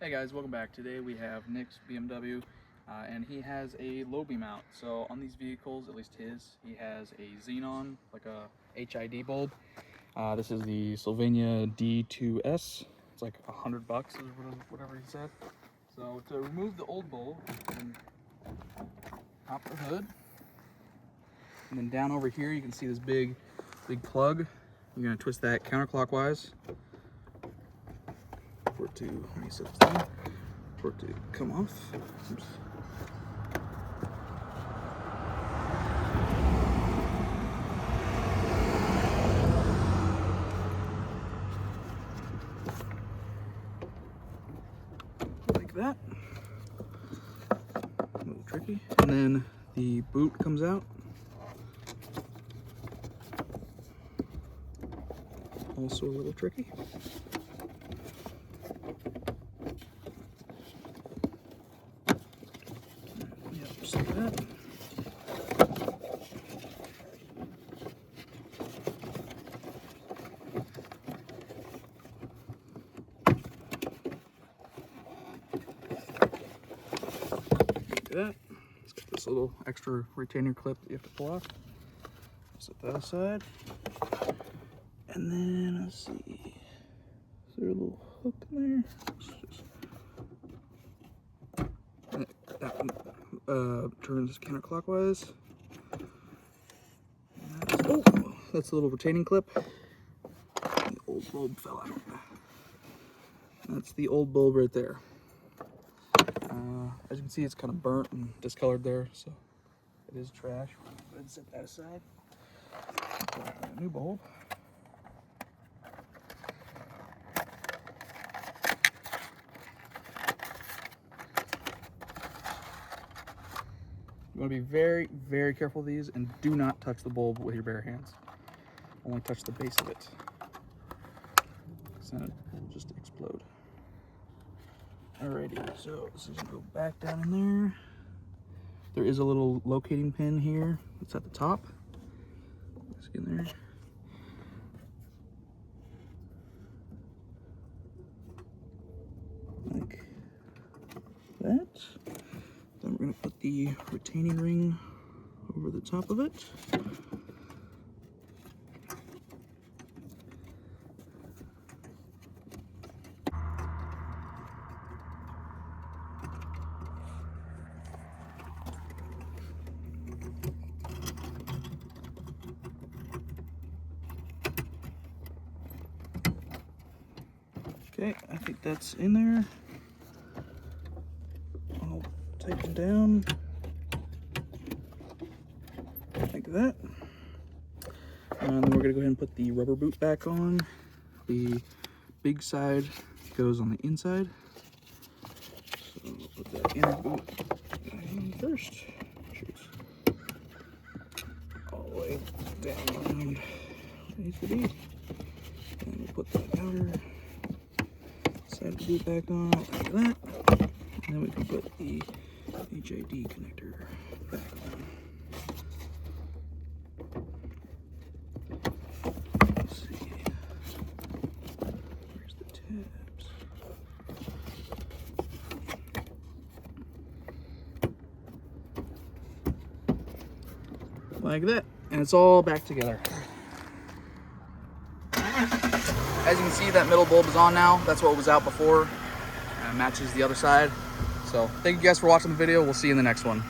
Hey guys, welcome back. Today we have Nick's BMW and he has a low beam out. So on these vehicles, at least his, he has a xenon, like a HID bulb. This is the Sylvania D2S. It's like $100 or whatever he said. So to remove the old bulb, you can pop the hood. And then down over here you can see this big plug. You're gonna twist that counterclockwise. For it to, let me set this down, for it to come off. Oops. Like that. A little tricky. And then the boot comes out. Also a little tricky. Just like that. Like that. It's got this little extra retainer clip that you have to pull off. Set that aside. And then let's see. Is there a little hook in there? That one turns counterclockwise. That's a little retaining clip. The old bulb fell out. That's the old bulb right there. As you can see, it's kind of burnt and discolored there, so it is trash. Go ahead and set that aside. Put a new bulb. You want to be very, very careful with these, and do not touch the bulb with your bare hands. Only touch the base of it, because then it will just explode. Alrighty, so this is going to go back down in there. There is a little locating pin here. It's at the top. Let's get in there. Like that. Then we're going to put the retaining ring over the top of it. Okay, I think that's in there. I'll tighten down like that. And then we're gonna go ahead and put the rubber boot back on. The big side goes on the inside. So we'll put that inner boot in first. Shoot. All the way down around where it needs to be. And we'll put the outer side of the boot back on like that. And then we can put the HID connector back on. Let's see. Where's the tabs? Like that. And it's all back together. As you can see, that middle bulb is on now. That's what was out before. And it matches the other side. So thank you guys for watching the video. We'll see you in the next one.